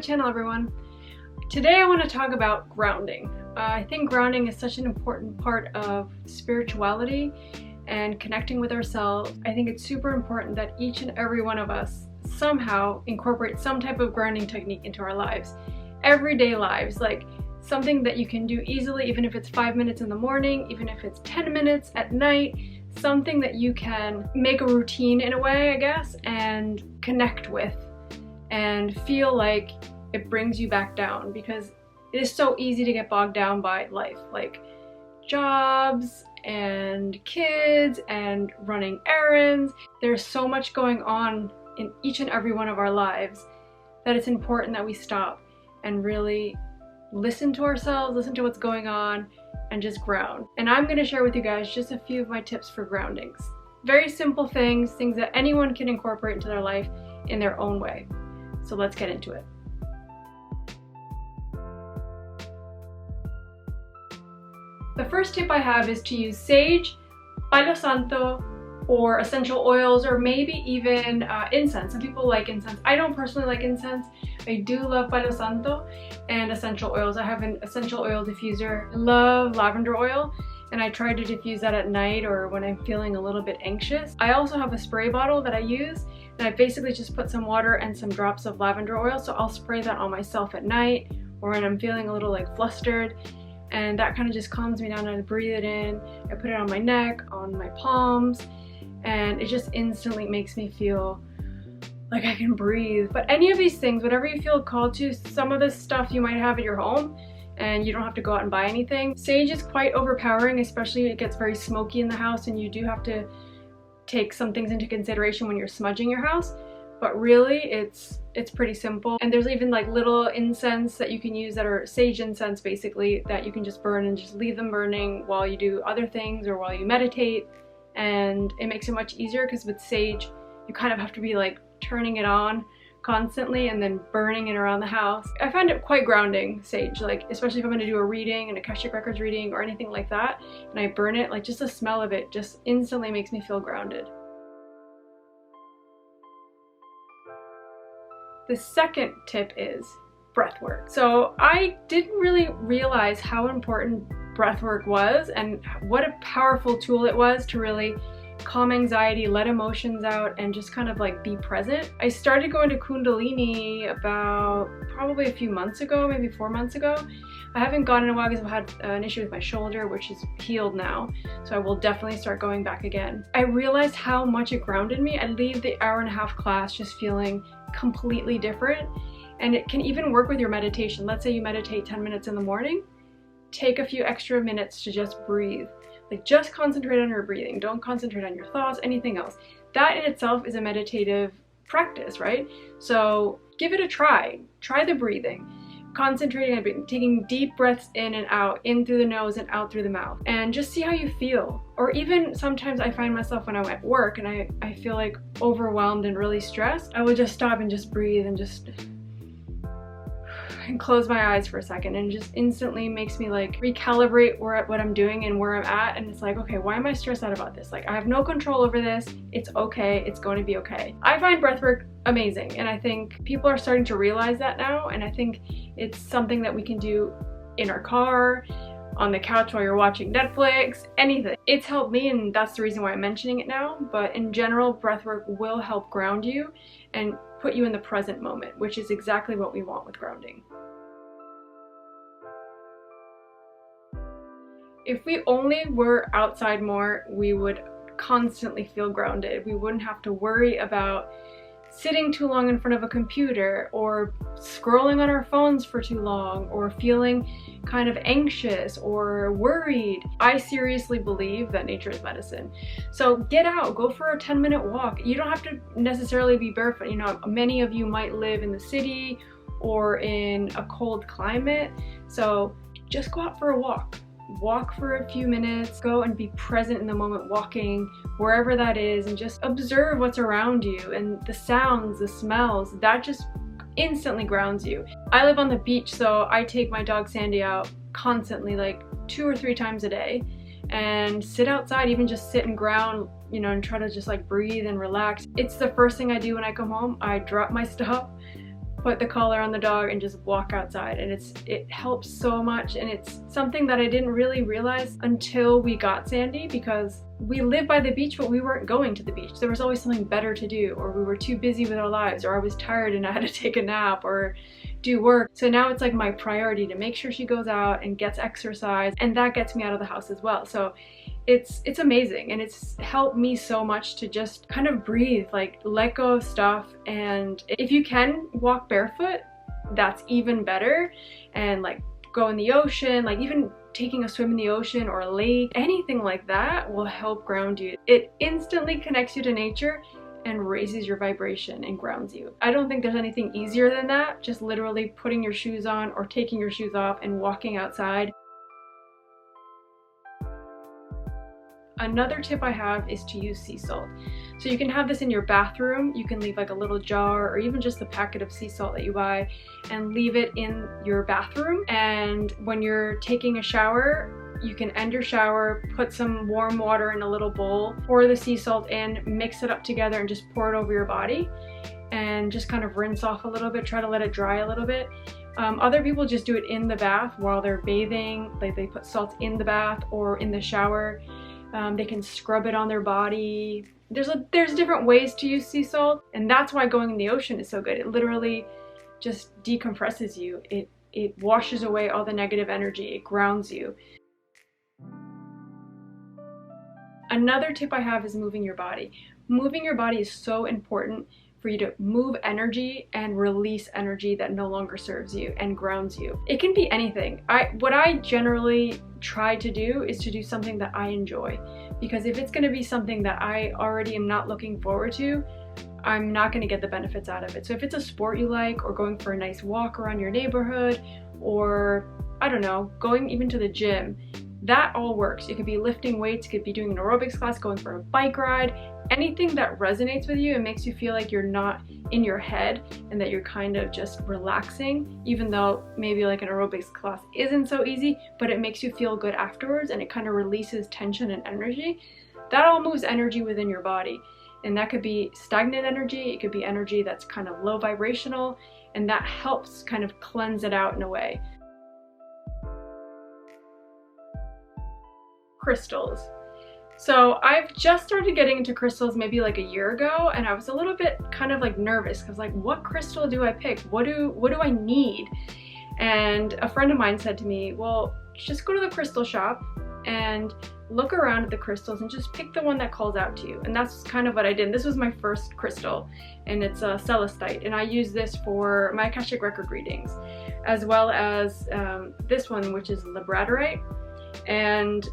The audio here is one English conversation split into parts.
channel, everyone. Today I want to talk about grounding. I think grounding is such an important part of spirituality and connecting with ourselves. I think it's super important that each and every one of us somehow incorporate some type of grounding technique into our lives. Everyday lives, like something that you can do easily, even if it's 5 minutes in the morning, even if it's 10 minutes at night, something that you can make a routine in a way, I guess, and connect with and feel like it brings you back down, because it is so easy to get bogged down by life, like jobs and kids and running errands. There's so much going on in each and every one of our lives that it's important that we stop and really listen to ourselves, listen to what's going on, and just ground. And I'm going to share with you guys just a few of my tips for groundings. Very simple things that anyone can incorporate into their life in their own way. So let's get into it. The first tip I have is to use sage, palo santo, or essential oils, or maybe even incense. Some people like incense. I don't personally like incense. I do love palo santo and essential oils. I have an essential oil diffuser. I love lavender oil, and I try to diffuse that at night or when I'm feeling a little bit anxious. I also have a spray bottle that I use, and I basically just put some water and some drops of lavender oil, so I'll spray that on myself at night or when I'm feeling a little like flustered, and that kind of just calms me down. I breathe it in, I put it on my neck, on my palms, and it just instantly makes me feel like I can breathe. But any of these things, whatever you feel called to, some of this stuff you might have at your home and you don't have to go out and buy anything. Sage is quite overpowering, especially it gets very smoky in the house, and you do have to take some things into consideration when you're smudging your house. But really it's pretty simple. And there's even like little incense that you can use that are sage incense, basically, that you can just burn and just leave them burning while you do other things or while you meditate. And it makes it much easier, because with sage you kind of have to be like turning it on constantly and then burning it around the house. I find it quite grounding, sage, like especially if I'm going to do a reading, an Akashic Records reading or anything like that, and I burn it, like just the smell of it just instantly makes me feel grounded. The second tip is breathwork. So I didn't really realize how important breathwork was and what a powerful tool it was to really calm anxiety, let emotions out, and just kind of like be present. I started going to Kundalini about probably a few months ago, maybe 4 months ago. I haven't gone in a while because I've had an issue with my shoulder, which is healed now, so I will definitely start going back again. I realized how much it grounded me. I leave the hour-and-a-half class just feeling completely different, and it can even work with your meditation. Let's say you meditate 10 minutes in the morning, take a few extra minutes to just breathe. Like just concentrate on your breathing. Don't concentrate on your thoughts, anything else. That in itself is a meditative practice, right? So give it a try. Try the breathing. Concentrating on breathing, taking deep breaths in and out, in through the nose and out through the mouth, and just see how you feel. Or even sometimes I find myself when I'm at work and I feel like overwhelmed and really stressed, I will just stop and just breathe and just and close my eyes for a second, and it just instantly makes me like recalibrate what I'm doing and where I'm at. And it's like, okay, why am I stressed out about this? Like, I have no control over this. It's okay. It's going to be okay. I find breathwork amazing, and I think people are starting to realize that now, and I think it's something that we can do in our car, on the couch while you're watching Netflix, anything. It's helped me, and that's the reason why I'm mentioning it now. But in general, breathwork will help ground you and put you in the present moment, which is exactly what we want with grounding. If we only were outside more, we would constantly feel grounded. We wouldn't have to worry about sitting too long in front of a computer or scrolling on our phones for too long or feeling kind of anxious or worried. I seriously believe that nature is medicine. So get out, go for a 10-minute walk. You don't have to necessarily be barefoot. You know, many of you might live in the city or in a cold climate. So just go out for a walk. Walk for a few minutes, go and be present in the moment, walking wherever that is, and just observe what's around you and the sounds, the smells. That just instantly grounds you. I live on the beach, so I take my dog Sandy out constantly, like 2 or 3 times a day, and sit outside, even just sit and ground, you know, and try to just like breathe and relax. It's the first thing I do when I come home. I drop my stuff, put the collar on the dog and just walk outside, and it helps so much. And it's something that I didn't really realize until we got Sandy, because we live by the beach but we weren't going to the beach. There was always something better to do, or we were too busy with our lives, or I was tired and I had to take a nap or do work. So now it's like my priority to make sure she goes out and gets exercise, and that gets me out of the house as well. So it's amazing, and it's helped me so much to just kind of breathe, like let go of stuff. And if you can walk barefoot, that's even better. And like go in the ocean, like even taking a swim in the ocean or a lake, anything like that will help ground you. It instantly connects you to nature and raises your vibration and grounds you. I don't think there's anything easier than that, just literally putting your shoes on or taking your shoes off and walking outside. Another tip I have is to use sea salt. So you can have this in your bathroom. You can leave like a little jar or even just a packet of sea salt that you buy and leave it in your bathroom. And when you're taking a shower, you can end your shower, put some warm water in a little bowl, pour the sea salt in, mix it up together and just pour it over your body and just kind of rinse off a little bit, try to let it dry a little bit. Other people just do it in the bath while they're bathing. Like they put salt in the bath or in the shower. They can scrub it on their body. There's different ways to use sea salt, and that's why going in the ocean is so good. It literally just decompresses you. It washes away all the negative energy. It grounds you. Another tip I have is moving your body. Moving your body is so important for you to move energy and release energy that no longer serves you and grounds you. It can be anything. What I generally try to do is to do something that I enjoy, because if it's going to be something that I already am not looking forward to, I'm not going to get the benefits out of it. So if it's a sport you like, or going for a nice walk around your neighborhood, or I don't know, going even to the gym, that all works. You could be lifting weights, you could be doing an aerobics class, going for a bike ride, anything that resonates with you and makes you feel like you're not in your head and that you're kind of just relaxing, even though maybe like an aerobics class isn't so easy, but it makes you feel good afterwards and it kind of releases tension and energy. That all moves energy within your body. And that could be stagnant energy, it could be energy that's kind of low vibrational, and that helps kind of cleanse it out in a way. Crystals. So I've just started getting into crystals maybe like a year ago, and I was a little bit kind of like nervous because like, what crystal do I pick? What do I need? And a friend of mine said to me, well, just go to the crystal shop and look around at the crystals and just pick the one that calls out to you. And that's kind of what I did. This was my first crystal, and it's a celestite, and I use this for my Akashic record readings, as well as this one, which is labradorite. And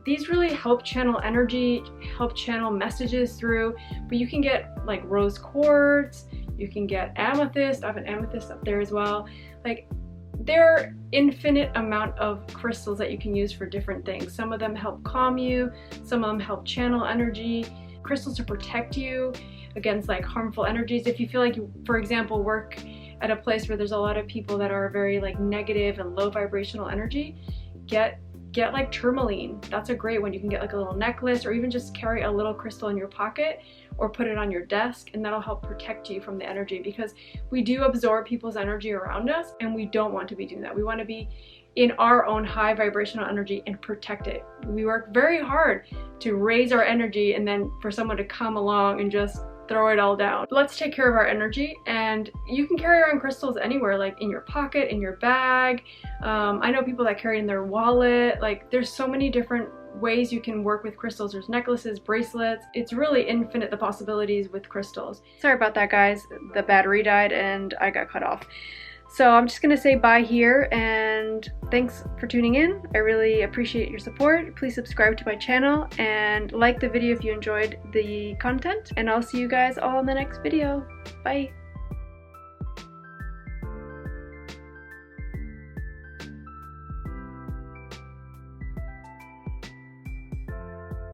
these really help channel energy, help channel messages through, but you can get like rose quartz, you can get amethyst. I have an amethyst up there as well. Like, there are infinite amount of crystals that you can use for different things. Some of them help calm you, some of them help channel energy, crystals to protect you against like harmful energies. If you feel like you, for example, work at a place where there's a lot of people that are very like negative and low vibrational energy, get like tourmaline. That's a great one. You can get like a little necklace, or even just carry a little crystal in your pocket or put it on your desk, and that'll help protect you from the energy, because we do absorb people's energy around us and we don't want to be doing that. We want to be in our own high vibrational energy and protect it. We work very hard to raise our energy, and then for someone to come along and just throw it all down. Let's take care of our energy, and you can carry around crystals anywhere, like in your pocket, in your bag. I know people that carry it in their wallet. Like, there's so many different ways you can work with crystals. There's necklaces, bracelets. It's really infinite, the possibilities with crystals. Sorry about that, guys. The battery died and I got cut off. So I'm just gonna say bye here, and thanks for tuning in. I really appreciate your support. Please subscribe to my channel and like the video if you enjoyed the content, and I'll see you guys all in the next video. Bye.